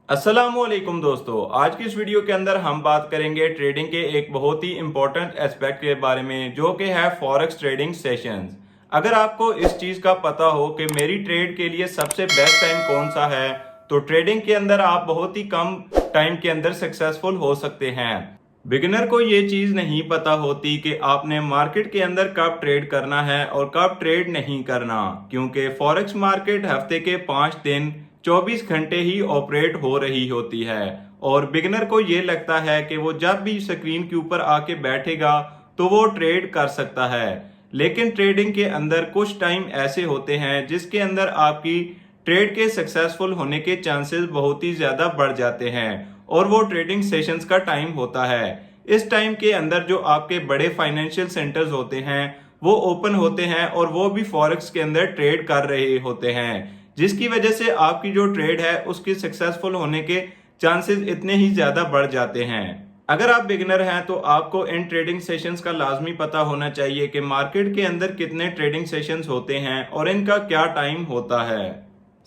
अस्सलामुअलैकुम दोस्तों, आज की इस वीडियो के अंदर हम बात करेंगे ट्रेडिंग के एक बहुत ही इंपॉर्टेंट एस्पेक्ट के बारे में जो कि है फॉरेक्स ट्रेडिंग सेशंस। अगर आपको इस चीज़ का पता हो कि मेरी ट्रेड के लिए सबसे बेस्ट टाइम कौन सा है तो ट्रेडिंग के अंदर आप बहुत ही कम टाइम के अंदर सक्सेसफुल हो सकते हैं। बिगिनर को ये चीज़ नहीं पता होती कि आपने मार्केट के अंदर कब ट्रेड करना है और कब ट्रेड नहीं करना, क्योंकि फॉरेक्स मार्केट हफ्ते के 5 दिन 24 घंटे ही ऑपरेट हो रही होती है। और बिगिनर को ये लगता है कि वो जब भी स्क्रीन के ऊपर आके बैठेगा तो वो ट्रेड कर सकता है, लेकिन ट्रेडिंग के अंदर कुछ टाइम ऐसे होते हैं जिसके अंदर आपकी ट्रेड के सक्सेसफुल होने के चांसेस बहुत ही ज़्यादा बढ़ जाते हैं और वो ट्रेडिंग सेशंस का टाइम होता है। इस टाइम के अंदर जो आपके बड़े फाइनेंशियल सेंटर्स होते हैं वो ओपन होते हैं और वो भी फॉरेक्स के अंदर ट्रेड कर रहे होते हैं, जिसकी वजह से आपकी जो ट्रेड है उसकी सक्सेसफुल होने के चांसेस इतने ही ज्यादा बढ़ जाते हैं। अगर आप बिगिनर हैं तो आपको इन ट्रेडिंग सेशंस का लाजमी पता होना चाहिए कि मार्केट के अंदर कितने ट्रेडिंग सेशंस होते हैं और इनका क्या टाइम होता है।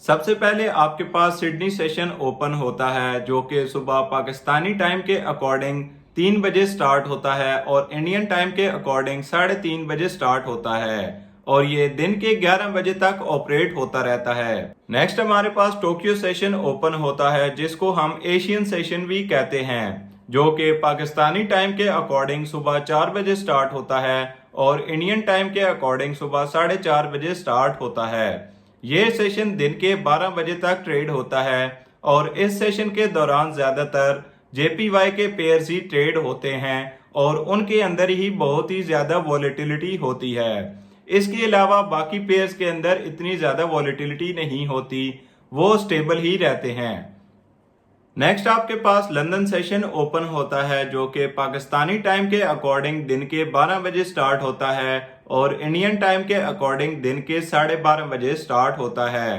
सबसे पहले आपके पास सिडनी सेशन ओपन होता है जो कि सुबह पाकिस्तानी टाइम के अकॉर्डिंग 3 बजे स्टार्ट होता है और इंडियन टाइम के अकॉर्डिंग 3:30 बजे स्टार्ट होता है और ये दिन के 11 बजे तक ऑपरेट होता रहता है। नेक्स्ट हमारे पास टोक्यो सेशन ओपन होता है जिसको हम एशियन सेशन भी कहते हैं, जो कि पाकिस्तानी टाइम के अकॉर्डिंग सुबह 4 बजे स्टार्ट होता है और इंडियन टाइम के अकॉर्डिंग सुबह 4:30 बजे स्टार्ट होता है। ये सेशन दिन के 12 बजे तक ट्रेड होता है और इस सेशन के दौरान ज्यादातर जेपीवाई के पेयर्स ही ट्रेड होते हैं और उनके अंदर ही बहुत ही ज्यादा वॉलेटिलिटी होती है। इसके अलावा बाकी पेयर्स के अंदर इतनी ज्यादा वॉलेटिलिटी नहीं होती, वो स्टेबल ही रहते हैं। नेक्स्ट आपके पास लंदन सेशन ओपन होता है जो कि पाकिस्तानी टाइम के अकॉर्डिंग दिन के 12 बजे स्टार्ट होता है और इंडियन टाइम के अकॉर्डिंग दिन के 12:30 बजे स्टार्ट होता है।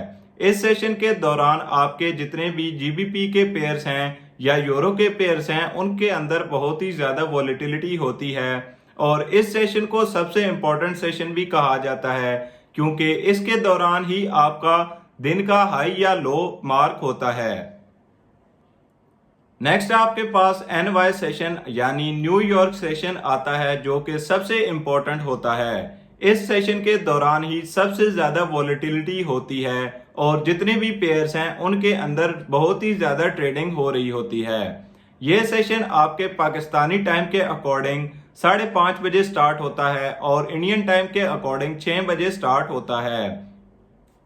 इस सेशन के दौरान आपके जितने भी जीबीपी के पेयर्स हैं या यूरो के पेयर्स हैं उनके अंदर बहुत ही ज्यादा वॉलेटिलिटी होती है और इस सेशन को सबसे इंपॉर्टेंट सेशन भी कहा जाता है क्योंकि इसके दौरान ही आपका दिन का हाई या लो मार्क होता है। नेक्स्ट आपके पास एनवाई सेशन यानी न्यूयॉर्क सेशन आता है जो कि सबसे इंपॉर्टेंट होता है। इस सेशन के दौरान ही सबसे ज्यादा वॉलेटिलिटी होती है और जितने भी पेयर्स हैं उनके अंदर बहुत ही ज्यादा ट्रेडिंग हो रही होती है। यह सेशन आपके पाकिस्तानी टाइम के अकॉर्डिंग 5:30 बजे स्टार्ट होता है और इंडियन टाइम के अकॉर्डिंग 6 बजे स्टार्ट होता है।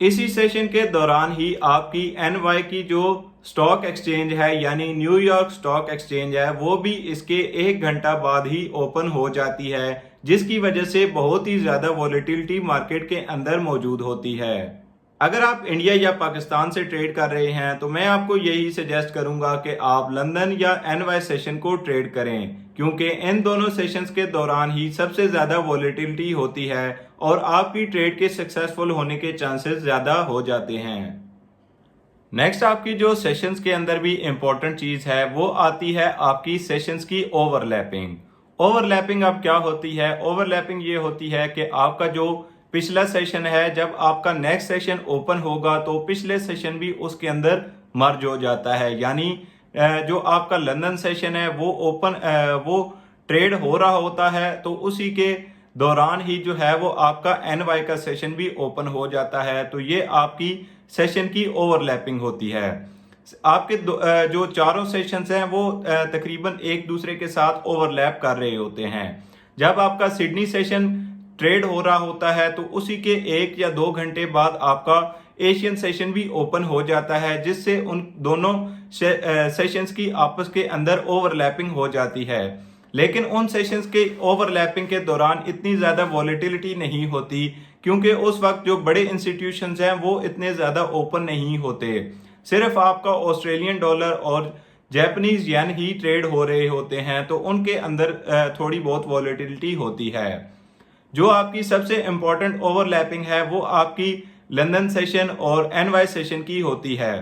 इसी सेशन के दौरान ही आपकी एनवाई की जो स्टॉक एक्सचेंज है यानी न्यूयॉर्क स्टॉक एक्सचेंज है वो भी इसके 1 घंटा बाद ही ओपन हो जाती है, जिसकी वजह से बहुत ही ज्यादा वॉलेटिलिटी मार्केट के अंदर मौजूद होती है। अगर आप इंडिया या पाकिस्तान से ट्रेड कर रहे हैं तो मैं आपको यही सजेस्ट करूंगा कि आप लंदन या एनवाई सेशन को ट्रेड करें, क्योंकि इन दोनों सेशंस के दौरान ही सबसे ज्यादा वॉलेटिलिटी होती है और आपकी ट्रेड के सक्सेसफुल होने के चांसेस ज्यादा हो जाते हैं। नेक्स्ट आपकी जो सेशंस के अंदर भी इंपॉर्टेंट चीज है वो आती है आपकी सेशंस की ओवरलैपिंग। ओवरलैपिंग अब क्या होती है? ओवरलैपिंग ये होती है कि आपका जो पिछला सेशन है जब आपका नेक्स्ट सेशन ओपन होगा तो पिछले सेशन भी उसके अंदर मर्ज हो जाता है, यानी जो आपका लंदन सेशन है वो ओपन वो ट्रेड हो रहा होता है तो उसी के दौरान ही जो है वो आपका एनवाई का सेशन भी ओपन हो जाता है। तो ये आपकी सेशन की ओवरलैपिंग होती है। आपके जो चारों सेशंस हैं वो तकरीबन एक दूसरे के साथ ओवरलैप कर रहे होते हैं। जब आपका सिडनी सेशन ट्रेड हो रहा होता है तो उसी के 1 या 2 घंटे बाद आपका एशियन सेशन भी ओपन हो जाता है, जिससे उन दोनों सेशंस की आपस के अंदर ओवरलैपिंग हो जाती है। लेकिन उन सेशंस के ओवरलैपिंग के दौरान इतनी ज्यादा वॉलेटिलिटी नहीं होती क्योंकि उस वक्त जो बड़े इंस्टीट्यूशंस हैं वो इतने ज्यादा ओपन नहीं होते। सिर्फ आपका ऑस्ट्रेलियन डॉलर और जापानीज येन ही ट्रेड हो रहे होते हैं तो उनके अंदर थोड़ी बहुत वॉलेटिलिटी होती है। जो आपकी सबसे इंपॉर्टेंट ओवरलैपिंग है वो आपकी लंदन सेशन और एनवाई सेशन की होती है,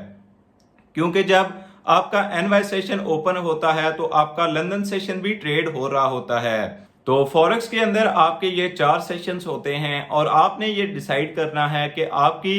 क्योंकि जब आपका एनवाई सेशन ओपन होता है तो आपका लंदन सेशन भी ट्रेड हो रहा होता है। तो फॉरेक्स के अंदर आपके ये 4 सेशंस होते हैं और आपने ये डिसाइड करना है कि आपकी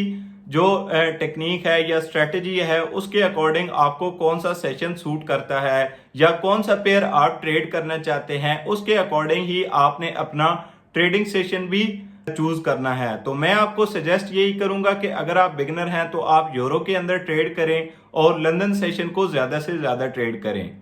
जो टेक्निक है या स्ट्रेटजी है उसके अकॉर्डिंग आपको कौन सा सेशन सूट करता है या कौन सा पेयर आप ट्रेड करना चाहते हैं, उसके अकॉर्डिंग ही आपने अपना ट्रेडिंग सेशन भी चूज करना है। तो मैं आपको सजेस्ट यही करूंगा कि अगर आप बिगिनर हैं तो आप यूरो के अंदर ट्रेड करें और लंदन सेशन को ज्यादा से ज्यादा ट्रेड करें।